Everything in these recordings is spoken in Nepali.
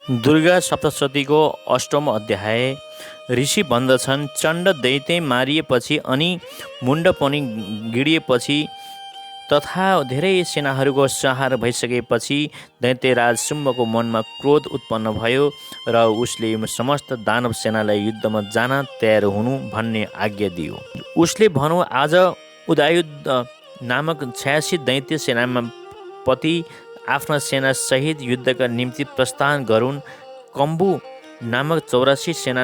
दुर्गा सप्तशतीको अष्टम अध्याय। ऋषि भन्दछन्, चण्ड दैत्य मारिएपछि अनि मुण्ड पनि गिडिएपछि तथा धेरै सेनाहरूको संहार भइसकेपछि दैत्यराज शुम्भको मनमा क्रोध उत्पन्न भयो र उसले समस्त दानव सेनालाई युद्धमा जान तयार हुनु भन्ने आज्ञा दियो। उसले भनौँ, आज उदायुध नामक 86 दैत्य सेनामा पति आफ्ना सेना सहित युद्धका निम्ति प्रस्थान गरून्। कम्बु नामक 84 सेना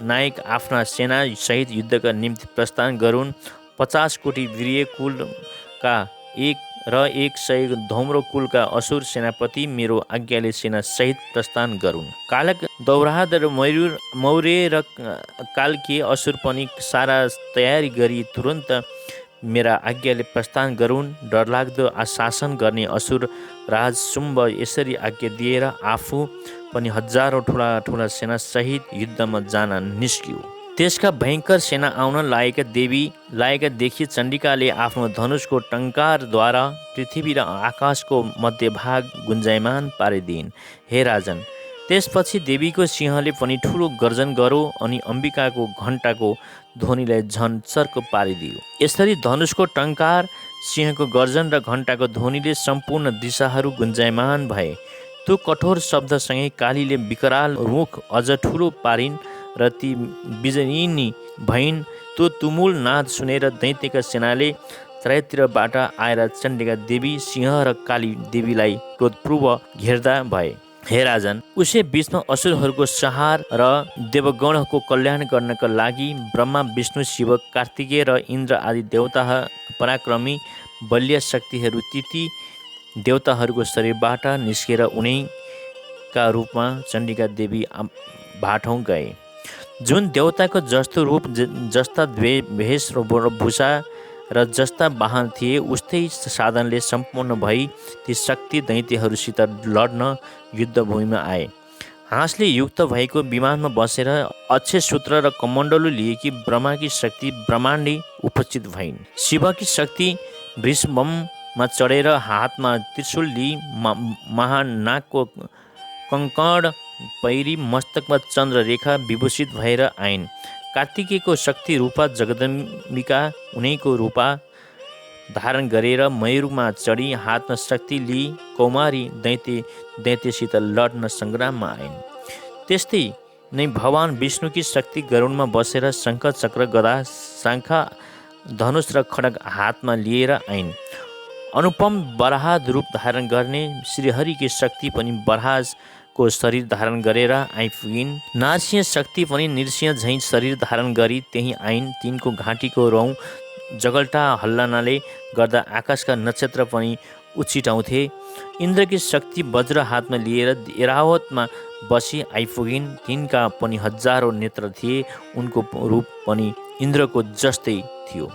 नायक आफ्ना सेना सहित युद्धका निम्ति प्रस्थान गरून्। 50 कोटी वीर्य कुलका 100 धौम्रो कुलका असुर सेनापति मेरो आज्ञाले सेना सहित प्रस्थान गरून्। कालक दौराहद र मौर्य र कालकीय असुर पनि सारा तयारी गरी तुरन्त मेरा आज्ञाले प्रस्थान गरून्। डरलाग्दो आशासन गर्ने असुर राज शुम्भ यसरी आज्ञा दिएर आफू पनि हजारौँ ठुला ठुला सेना सहित युद्धमा जान निस्कियो। त्यसका भयङ्कर सेना आउन लागेका देखि चण्डिकाले आफ्नो धनुषको टङ्कारद्वारा पृथ्वी र आकाशको मध्यभाग गुन्जायमान पारिदिइन्। हे राजन, त्यसपछि देवीको सिंहले पनि ठुलो गर्जन गरो अनि अम्बिकाको घण्टाको ध्वनिलाई झन् चर्को पारिदियो। यसरी धनुषको टङ्कार, सिंहको गर्जन र घण्टाको ध्वनिले सम्पूर्ण दिशाहरू गुन्जायमान भए। त्यो कठोर शब्दसँगै कालीले विकराल रुख अझ ठुलो पारिन् र ती बिजनिनी भइन्। त्यो तुमुल नाद सुनेर दैत्यका सेनाले चारैतिरबाट आएर चण्डिका देवी, सिंह र काली देवीलाई क्रोधपूर्वक घेर्दा भए। हे राजन, उसै बीचमा असुरहरूको संहार र देवगणको कल्याण गर्नका लागि ब्रह्मा, विष्णु, शिव, कार्तिकेय र इन्द्र आदि देवता पराक्रमी बलिया शक्तिहरू ती देवताहरूको शरीरबाट निस्केर उनैका रूपमा चण्डिका देवी भाटौँ गए। जुन देवताको जस्तो रूप, जस्ता भेष र भूषा र जस्ता वाहन थिए, उस्तै साधनले सम्पूर्ण भई ती शक्ति दैत्यहरूसित लड्न युद्धभूमिमा आए। हाँसले युक्त भएको विमानमा बसेर अक्षय सूत्र र कमण्डलु लिएकी ब्रह्माकी शक्ति ब्रह्माण्डी उपस्थित भइन्। शिवकी शक्ति वृषभमा चढेर हातमा त्रिशूल लिई महानागको कङ्कण पैरी मस्तकमा चन्द्र रेखा विभूषित भएर आइन्। कार्तिकेयको शक्ति रूपा जगदम्बिका उनैको रूपा धारण गरेर मयूरमा चढी हातमा शक्ति लिई कौमारी दैत्यसित लड्न सङ्ग्राममा आइन्। त्यस्तै नै भगवान विष्णुकी शक्ति गरुडमा बसेर शङ्ख, चक्र, गदा, शाङ्खा, धनुष र खड्ग हातमा लिएर आइन्। अनुपम वराह रूप धारण गर्ने श्रीहरिकी शक्ति पनि वराहको शरीर धारण गरेर आइपुगिन्। नारसिंह शक्ति पनि नृसिंह झैँ शरीर धारण गरी त्यहीँ आइन्। तिनको घाँटीको रौँ जगल्टा हल्लानाले गर्दा आकाशका नक्षत्र पनि उछिटाउँथे। इन्द्रकी शक्ति वज्र हातमा लिएर एरावतमा बसी आइपुगिन्। तिनका पनि हजारौँ नेत्र थिए। उनको रूप पनि इन्द्रको जस्तै थियो।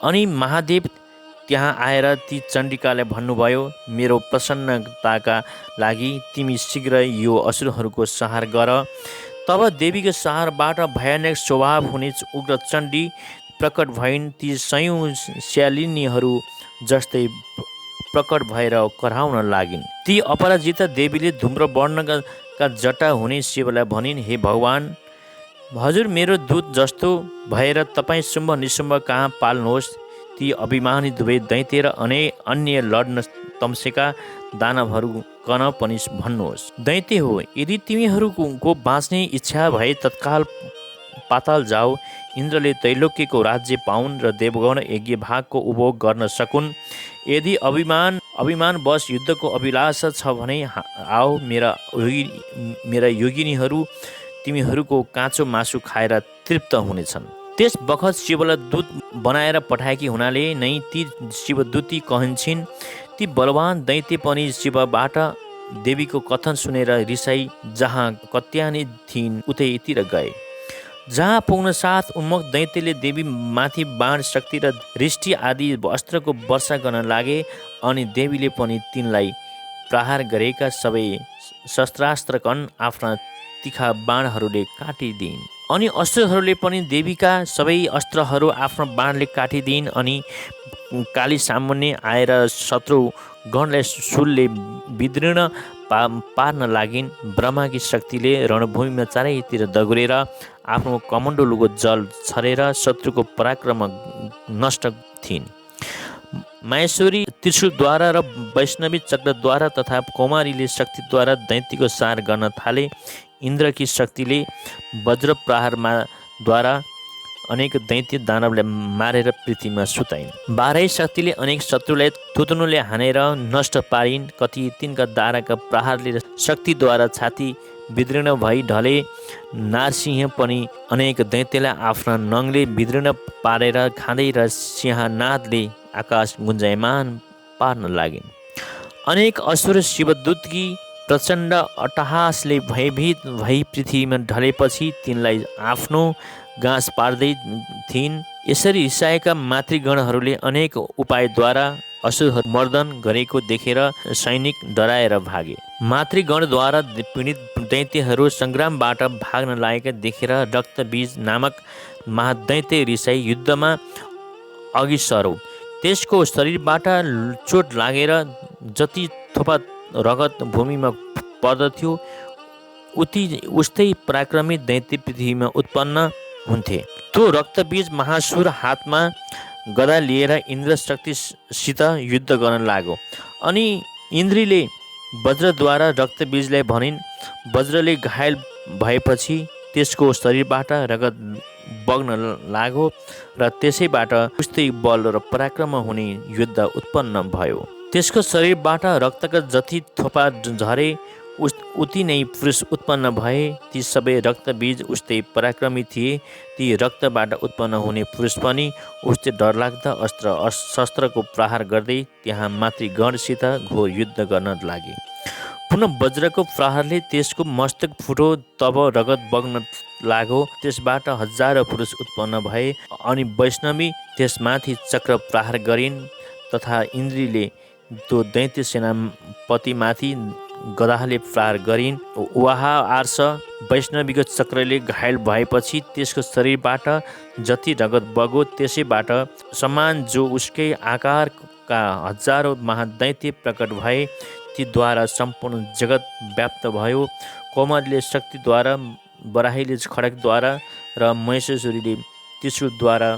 अनि महादेव त्यहाँ आएर ती चण्डिकालाई भन्नुभयो, मेरो प्रसन्नताका लागि तिमी शीघ्र यो असुरहरूको संहार गर। तब देवीको संहारबाट भयानक स्वभाव हुने उग्र चण्डी प्रकट भइन्। ती सयौँ स्यालिनीहरू जस्तै प्रकट भएर कराउन लागिन्। ती अपराजिता देवीले धूम्र वर्णका जटा हुने शिवलाई भनिन्, हे भगवान, हजुर मेरो दूत जस्तो भएर तपाईँ शुम्भ निशुम्भ कहाँ पाल्नुहोस्। ती अभिमानी दुवै दैत्य र अन्य लड्न तम्सेका दानवहरू कन पनि भन्नुहोस्। दैत्य हो, यदि तिमीहरूको बाँच्ने इच्छा भए तत्काल पाताल जाऊ। इन्द्रले त्रैलोक्यको राज्य पाउन् र देवगण यज्ञ भागको उपभोग गर्न सकुन्। यदि अभिमानवश युद्धको अभिलाषा छ भने आओ, मेरा योगिनीहरू तिमीहरूको काँचो मासु खाएर तृप्त हुनेछन्। त्यस बखत शिवलाई दूत बनाएर पठाएकी हुनाले नै ती शिवदूती कहन्छन्। ती बलवान दैत्य पनि शिवबाट देवीको कथन सुनेर रिसाई जहाँ कत्यानी थिइन् उतैतिर गए। जहाँ पुग्न साथ उन्मुख दैत्यले देवी माथि बाण, शक्ति र दृष्टि आदि अस्त्रको वर्षा गर्न लागे। अनि देवीले पनि तिनलाई प्रहार गरेका सबै शस्त्रास्त्रकन आफ्ना तिखा बाणहरूले काटिदिइन्। अनि असुरहरूले पनि देवीका सबै अस्त्रहरू आफ्नो बाणले काटिदिइन्। अनि काली सामुन्ने आएर शत्रु गणलाई शूलले विदीर्ण पार्न लागिन्। ब्रह्माकी शक्तिले रणभूमिमा चारैतिर दगुरेर आफ्नो कमण्डलुको जल छरेर शत्रुको पराक्रम नष्ट थिइन्। माहेश्वरी त्रिशूलद्वारा र वैष्णवी चक्रद्वारा तथा कौमारीले शक्तिद्वारा दैत्यको सार गर्न थाले। इन्द्रकी शक्तिले वज्र प्रहारमा द्वारा अनेक दैत्य दानवलाई मारेर पृथ्वीमा सुताइन्। बाह्रै शक्तिले अनेक शत्रुलाई थुतुनुले हानेर नष्ट पारिन्। कति तिनका दाराका प्रहारले शक्तिद्वारा छाती विदीर्ण भई ढले। नारसिंह पनि अनेक दैत्यलाई आफ्ना नङले विदीर्ण पारेर खाँदै र सिंहनादले आकाश गुन्जायमान पार्न लागिन्। अनेक असुर शिवदूतकी प्रचण्ड अट्टहासले भयभीत भई पृथ्वीमा ढलेपछि तिनलाई आफ्नो गाँस पार्दै थिइन्। यसरी रिसाएका मातृगणहरूले अनेक उपायद्वारा असुरहरू मर्दन गरेको देखेर सैनिक डराएर भागे। मातृगणद्वारा पीडित दैत्यहरू सङ्ग्रामबाट भाग्न लागेका देखेर रक्तबीज नामक महादैत्य रिसाई युद्धमा अघि सर्यो। त्यसको शरीरबाट चोट लागेर जति थोपा रगत भूमिमा पर्दथ्यो उस्तै पराक्रमी दैत्य पृथ्वीमा उत्पन्न हुन्थे। त्यो रक्तबीज महासुर हातमा गदा लिएर इन्द्र शक्तिसित युद्ध गर्न लाग्यो। अनि इन्द्रले वज्रद्वारा रक्तबीजलाई भनिन्। वज्रले घायल भएपछि त्यसको शरीरबाट रगत बग्न लाग्यो र त्यसैबाट उस्तै बल र पराक्रम हुने युद्ध उत्पन्न भयो। त्यसको शरीरबाट रक्तका जति थोपा झरे उति नै पुरुष उत्पन्न भए। ती सबै रक्तबीज उस्तै पराक्रमी थिए। ती रक्तबाट उत्पन्न हुने पुरुष पनि उस्तै डरलाग्दा अस्त्र शस्त्रको प्रहार गर्दै त्यहाँ मातृगणसित घोर युद्ध गर्न लागे। पुनः वज्रको प्रहारले त्यसको मस्तक फुट्यो। तब रगत बग्न लाग्यो। त्यसबाट हजारौँ पुरुष उत्पन्न भए। अनि वैष्णवी त्यसमाथि चक्र प्रहार गरिन् तथा इन्द्रले त्यो दैत्य सेनापतिमाथि गदाले प्रहार गरिन्। वाहा आर्ष वैष्णवीको चक्रले घायल भएपछि त्यसको शरीरबाट जति रगत बग्यो त्यसैबाट समान जो उसकै आकारका हजारौँ महादैत्य प्रकट भए। तीद्वारा सम्पूर्ण जगत व्याप्त भयो। कौमारीले शक्तिद्वारा, बराहीले खड्गद्वारा र महिषासुरीले त्रिशूलद्वारा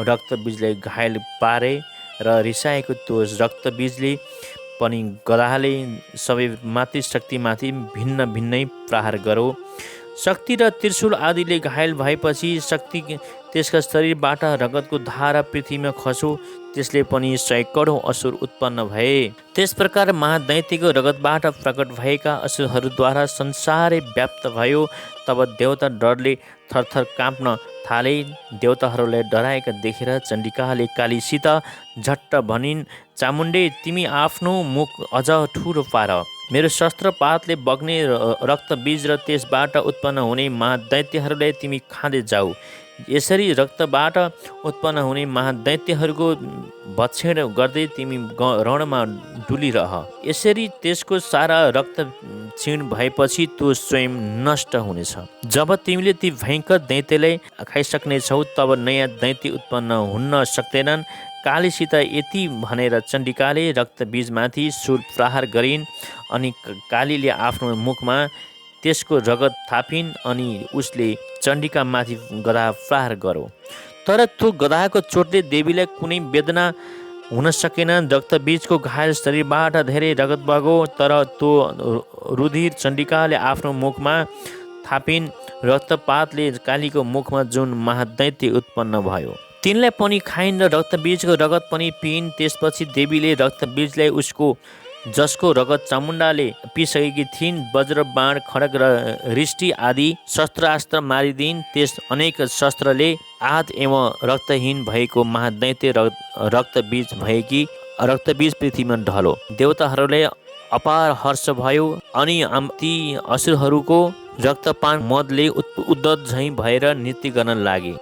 रक्तबीजलाई घायल पारे र रिसाएको त्यो रक्तबीजले पनि गदाले सबै मातृशक्तिमाथि भिन्न भिन्नै प्रहार गर्यो। शक्ति र त्रिशूल आदिले घायल भएपछि शक्ति त्यसका शरीरबाट रगतको धारा पृथ्वीमा खस्यो। त्यसले पनि सैकडौँ असुर उत्पन्न भए। त्यस प्रकार महादैत्यको रगतबाट प्रकट भएका असुरहरूद्वारा संसारै व्याप्त भयो। तब देवता डरले थरथर काँप्न थाले। देवताहरूलाई डराएका देखेर चण्डिकाले कालीसित झट्ट भनिन्, चामुण्डे तिमी आफ्नो मुख अझ ठुलो पार। मेरो शस्त्रपातले बग्ने रक्तबीज र त्यसबाट उत्पन्न हुने महादैत्यहरूलाई तिमी खाँदै जाऊ। यसरी रक्तबाट उत्पन्न हुने महादैत्यहरूको भक्षण गर्दै तिमी रणमा डुलिरह। यसरी त्यसको सारा रक्त क्षीण भएपछि त्यो स्वयं नष्ट हुनेछ। जब तिमीले ती भयङ्कर दैत्यलाई खाइसक्नेछौ तब नयाँ दैत्य उत्पन्न हुन सक्दैनन्। कालीसित यति भनेर चण्डिकाले रक्तबीजमाथि शूल प्रहार गरिन्। अनि कालीले आफ्नो मुखमा त्यसको रगत थापिन् अनि उसले चण्डिकामाथि गदा प्रहार गर्यो। तर त्यो गदाको चोटले देवीलाई कुनै वेदना हुन सकेन। रक्तबीजको घायल शरीरबाट धेरै रगत बग्यो। तर त्यो रुधिर चण्डिकाले आफ्नो मुखमा थापिन्। रक्तपातले कालीको मुखमा जुन महादैत्य उत्पन्न भयो तिनलाई पनि खाइन् र रक्तबीजको रगत पनि पिइन्। त्यसपछि देवीले रक्तबीजलाई जसको रगत चामुण्डाले पिसकेकी थिइन् वज्र, बाण, खड्ग र रिष्टि आदि शस्त्रास्त्र मारिदिइन्। त्यस अनेक शस्त्रले आहत एवं रक्तहीन भएको महादैत्य रक्तबीज भएकी रक्तबीज पृथ्वीमा ढलो। देवताहरूलाई अपार हर्ष भयो। अनि ती असुरहरूको रक्तपान मदले उद्धत झैँ भएर नृत्य गर्न लागे।